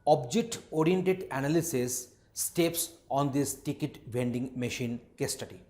object-oriented analysis steps on this ticket vending machine case study.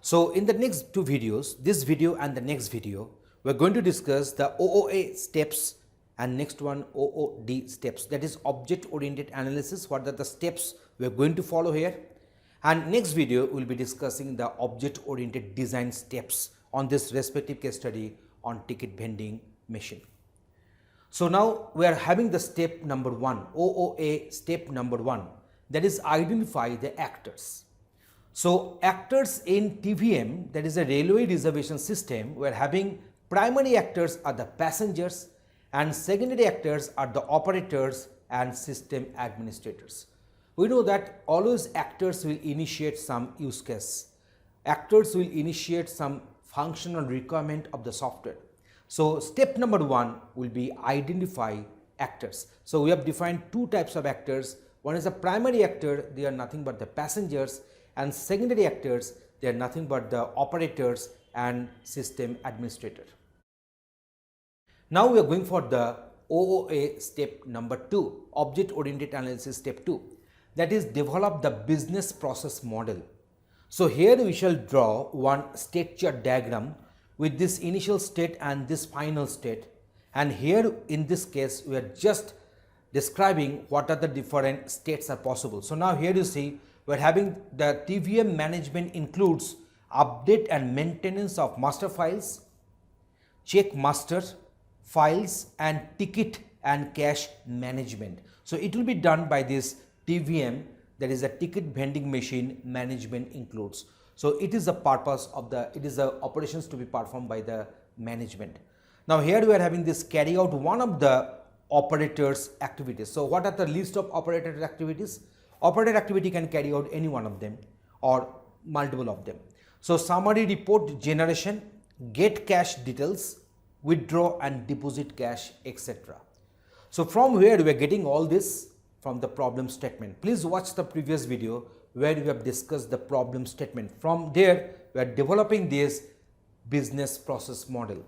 So in the next two videos, this video and the next video, we're going to discuss the OOA steps and next one OOD steps, that is object-oriented analysis. What are the steps we're going to follow here? And next video, we'll be discussing the object-oriented design steps on this respective case study on ticket vending machine. So now we are having the step number 1, OOA step number 1, that is identify the actors. So actors in TVM, that is a railway reservation system, we are having primary actors are the passengers and secondary actors are the operators and system administrators. We know that always actors will initiate some use case. Actors will initiate some functional requirement of the software. So step number 1 will be identify actors. So we have defined two types of actors. One is a primary actor, they are nothing but the passengers, and secondary actors, they are nothing but the operators and system administrator. Now we are going for the OOA step number 2, object oriented analysis step 2, that is develop the business process model. So here we shall draw one state chart diagram with this initial state and this final state, and here in this case we are just describing what are the different states are possible. So now here you see we are having the TVM management includes update and maintenance of master files, check master files, and ticket and cash management. So it will be done by this TVM, that is a ticket vending machine management includes. So it is the purpose of the, it is the operations to be performed by the management. Now here we are having this carry out one of the operators activities. So what are the list of operator activities? Operator activity can carry out any one of them or multiple of them. So summary report generation, get cash details, withdraw and deposit cash, etc. So from where we are getting all this? From the problem statement. Please watch the previous video where we have discussed the problem statement. From there we are developing this business process model.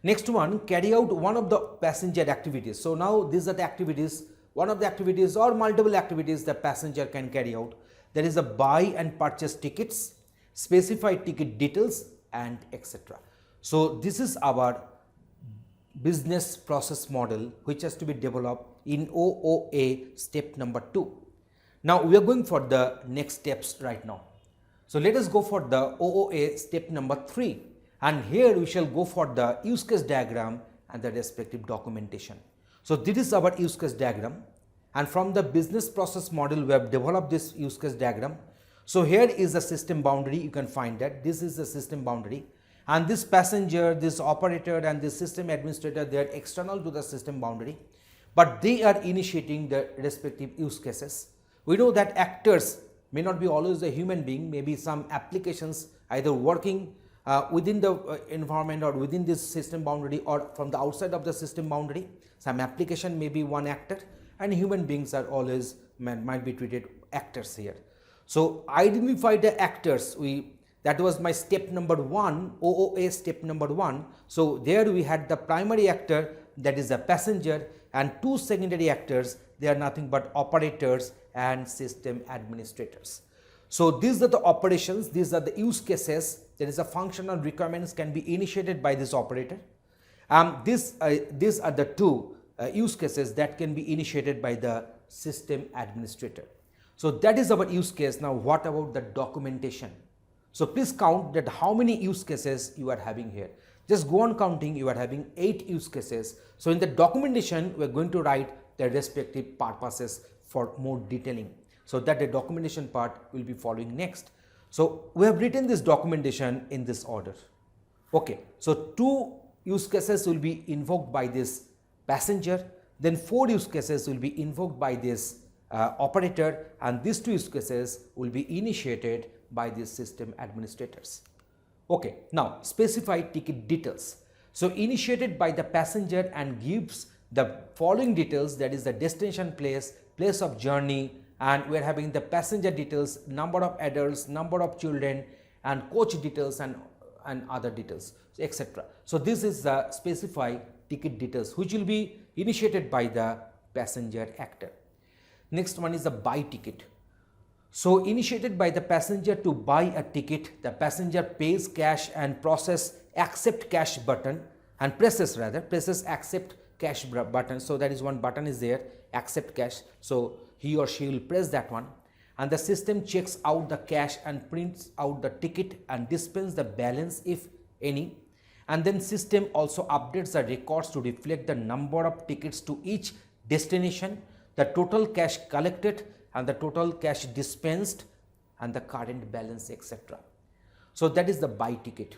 Next one, carry out one of the passenger activities. So now these are the activities, one of the activities or multiple activities the passenger can carry out. There is a buy and purchase tickets, specify ticket details, and etc. So this is our business process model which has to be developed in OOA step number 2. Now we are going for the next steps right now. So let us go for the OOA step number 3, and here we shall go for the use case diagram and the respective documentation. So this is our use case diagram, and from the business process model we have developed this use case diagram. So here is the system boundary, you can find that this is the system boundary, and this passenger, this operator and this system administrator, they are external to the system boundary, but they are initiating the respective use cases. We know that actors may not be always a human being, maybe some applications either working within the environment or within this system boundary or from the outside of the system boundary. Some application may be one actor, and human beings are always might be treated actors here. So identify the actors, that was my step number 1, OOA step number 1. So there we had the primary actor, that is the passenger, and two secondary actors, they are nothing but operators and system administrators. So these are the operations, these are the use cases, there is a functional requirements can be initiated by this operator. These are the two use cases that can be initiated by the system administrator. So that is our use case. Now what about the documentation? So please count that how many use cases you are having here. Just go on counting, you are having 8 use cases. So in the documentation, we are going to write the respective purposes for more detailing. So that the documentation part will be following next. So we have written this documentation in this order. Okay, so 2 use cases will be invoked by this passenger, then 4 use cases will be invoked by this operator, and these 2 use cases will be initiated by the system administrators. Okay, now specify ticket details. So initiated by the passenger and gives the following details, that is the destination place, place of journey, and we are having the passenger details, number of adults, number of children, and coach details and other details, etc. So this is the specify ticket details which will be initiated by the passenger actor. Next one is the buy ticket. So initiated by the passenger to buy a ticket, the passenger pays cash and process accept cash button and presses accept cash button. So that is one button is there, accept cash. So he or she will press that one, and the system checks out the cash and prints out the ticket and dispenses the balance if any. And then system also updates the records to reflect the number of tickets to each destination, the total cash collected and the total cash dispensed and the current balance, etc. So that is the buy ticket.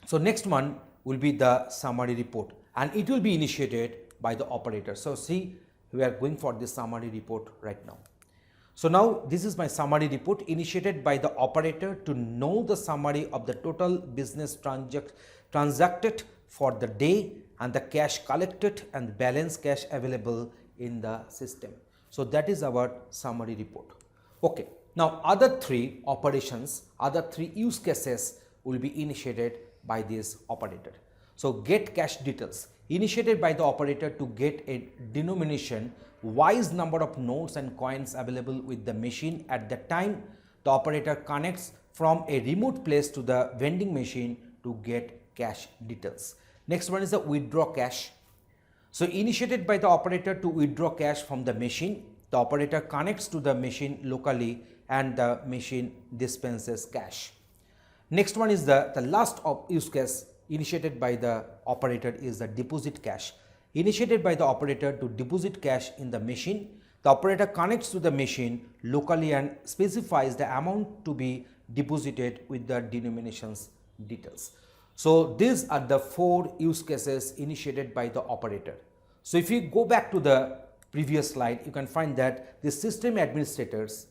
So next one will be the summary report, and it will be initiated by the operator. So see, we are going for this summary report right now. So now this is my summary report initiated by the operator to know the summary of the total business transacted for the day and the cash collected and balance cash available in the system. So that is our summary report. Okay. Now other three operations, other three use cases will be initiated by this operator. So get cash details initiated by the operator to get a denomination wise number of notes and coins available with the machine at the time the operator connects from a remote place to the vending machine to get cash details. Next one is the withdraw cash. So initiated by the operator to withdraw cash from the machine, the operator connects to the machine locally and the machine dispenses cash. Next one is the last use case initiated by the operator is the deposit cash. Initiated by the operator to deposit cash in the machine, the operator connects to the machine locally and specifies the amount to be deposited with the denominations details. So these are the four use cases initiated by the operator. So if you go back to the previous slide, you can find that the system administrators,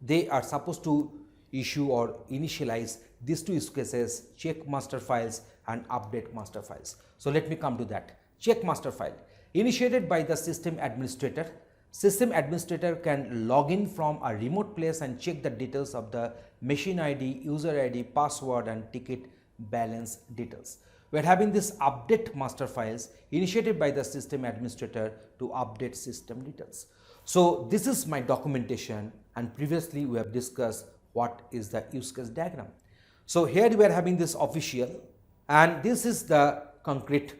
they are supposed to issue or initialize these two use cases, check master files and update master files. So let me come to that. Check master file initiated by the system administrator. System administrator can log in from a remote place and check the details of the machine ID, user ID, password and ticket balance details. We are having this update master files initiated by the system administrator to update system details. So this is my documentation, and previously we have discussed what is the use case diagram. So here we are having this official, and this is the concrete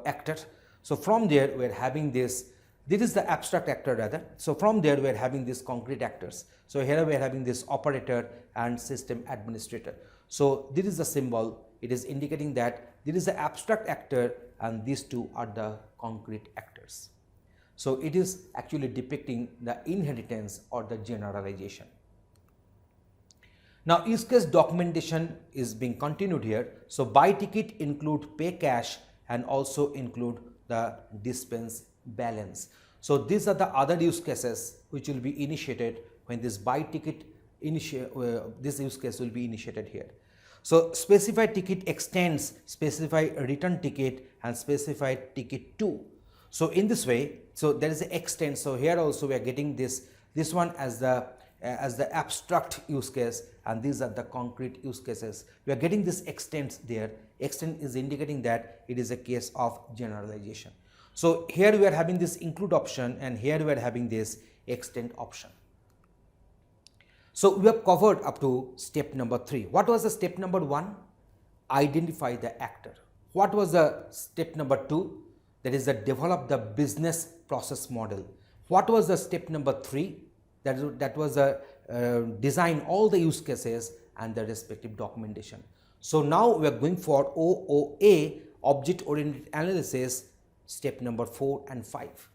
actor. So from there we are having this is the abstract actor rather. So from there we are having these concrete actors. So here we are having this operator and system administrator. So this is the symbol, it is indicating that there is the abstract actor and these two are the concrete actors. So it is actually depicting the inheritance or the generalization. Now use case documentation is being continued here. So buy ticket include pay cash and also include the dispense balance. So these are the other use cases which will be initiated when this buy ticket this use case will be initiated here. So specify ticket extends specify return ticket and specify ticket to. So in this way, so there is an extend. So here also we are getting this one as the abstract use case, and these are the concrete use cases. We are getting this extends there. Extend is indicating that it is a case of generalization. So here we are having this include option, and here we are having this extend option. So we have covered up to step number 3. What was the step number 1? Identify the actor. What was the step number 2? That is the develop the business process model. What was the step number 3? That was the design all the use cases and the respective documentation. So now we are going for OOA, object oriented analysis, step number 4 and 5.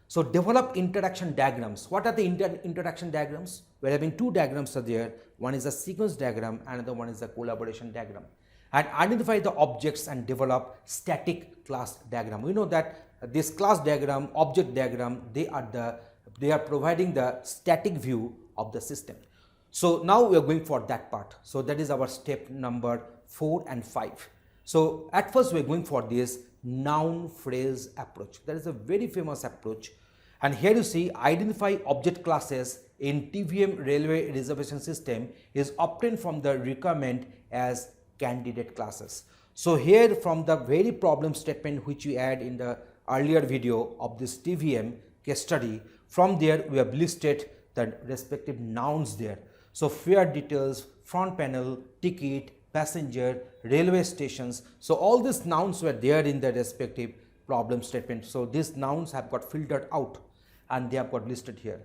So develop interaction diagrams. What are the interaction diagrams? We are having two diagrams are there. One is a sequence diagram, another one is a collaboration diagram. And identify the objects and develop static class diagram. We know that this class diagram, object diagram, they are providing the static view of the system. So now we are going for that part. So that is our step number 4 and 5. So at first we are going for this noun phrase approach. That is a very famous approach. And here you see identify object classes in TVM railway reservation system is obtained from the requirement as candidate classes. So here from the very problem statement which we had in the earlier video of this TVM, case study. From there we have listed the respective nouns there. So fare details, front panel, ticket, passenger, railway stations. So all these nouns were there in the respective problem statement. So these nouns have got filtered out and they have got listed here.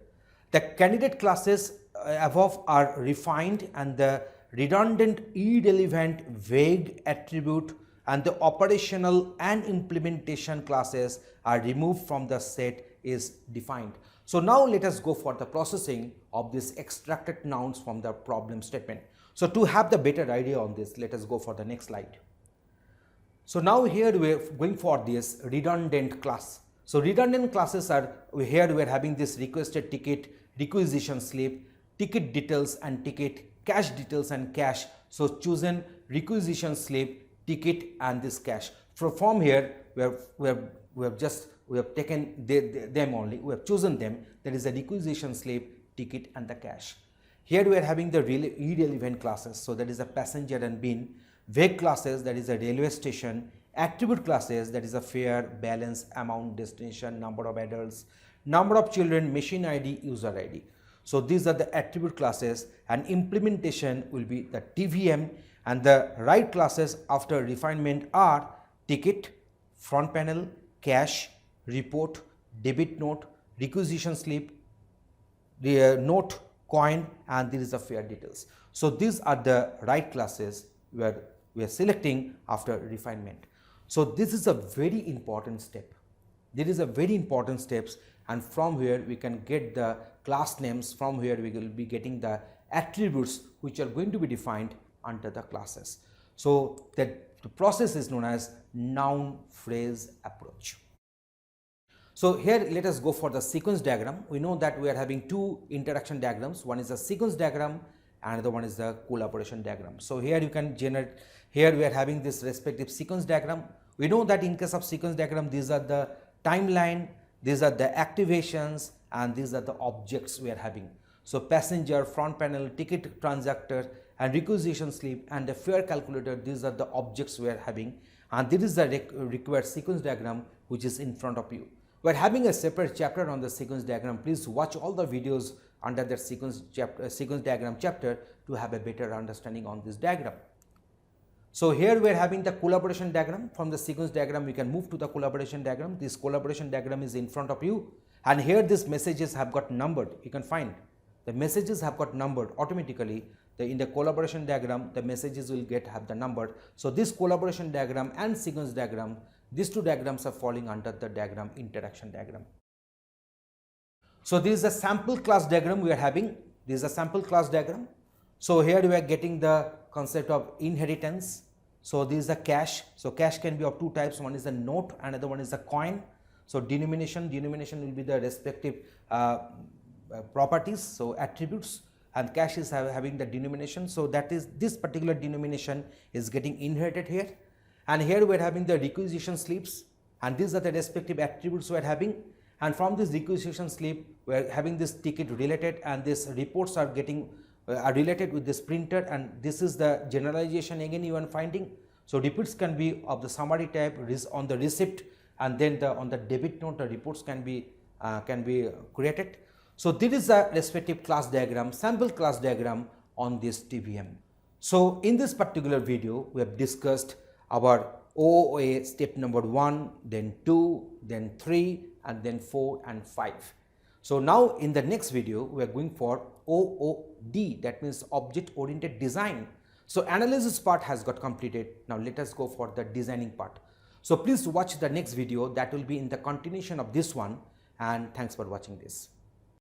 The candidate classes above are refined and the redundant, irrelevant, vague attribute and the operational and implementation classes are removed from the set is defined. So now let us go for the processing of these extracted nouns from the problem statement. So to have the better idea on this, let us go for the next slide. So now here we are going for this redundant class. So redundant classes are, here we are having this requested ticket, requisition slip, ticket details and ticket, cash details and cash. So chosen requisition slip, ticket and this cash. From here we have taken them only, we have chosen them, that is the requisition slip, ticket and the cash. Here we are having the irrelevant classes, so that is a passenger and bin, vague classes, that is a railway station, attribute classes, that is a fare, balance, amount, destination, number of adults, number of children, machine ID, user ID. So these are the attribute classes and implementation will be the TVM, and the right classes after refinement are ticket, front panel, cash, report, debit note, requisition slip, the note, coin, and there is a fare details. So these are the right classes where we are selecting after refinement. So this is a very important step. There is a very important steps, and from here we can get the class names. From here we will be getting the attributes which are going to be defined under the classes. So that the process is known as noun phrase approach. So here let us go for the sequence diagram. We know that we are having two interaction diagrams. One is a sequence diagram and another one is the collaboration diagram. So here you can generate, here we are having this respective sequence diagram. We know that in case of sequence diagram, these are the timeline, these are the activations, and these are the objects we are having. So passenger, front panel, ticket transactor, and requisition slip and the fare calculator, these are the objects we are having, and this is the required sequence diagram which is in front of you. We are having a separate chapter on the sequence diagram. Please watch all the videos under that sequence diagram chapter to have a better understanding on this diagram. So here we are having the collaboration diagram. From the sequence diagram we can move to the collaboration diagram. This collaboration diagram is in front of you, and here these messages have got numbered. You can find the messages have got numbered automatically. In the collaboration diagram the messages will have the number. So this collaboration diagram and sequence diagram, these two diagrams are falling under the diagram interaction diagram. So this is a sample class diagram we are having. This is a sample class diagram. So here we are getting the concept of inheritance. So this is a cash. So cash can be of two types. One is a note, another one is a coin. So denomination will be the respective properties, so attributes, and cash is having the denomination. So that is, this particular denomination is getting inherited here. And here we are having the requisition slips, and these are the respective attributes we are having. And from this requisition slip we are having this ticket related, and these reports are getting are related with this printer, and this is the generalization again you are finding. So reports can be of the summary type on the receipt, and then on the debit note the reports can be created. So this is a respective class diagram, sample class diagram on this TVM. So in this particular video we have discussed our OOA step number 1, then 2, then 3, and then 4 and 5. So now in the next video we are going for OOD, that means object oriented design. So analysis part has got completed. Now let us go for the designing part. So please watch the next video, that will be in the continuation of this one, and thanks for watching this.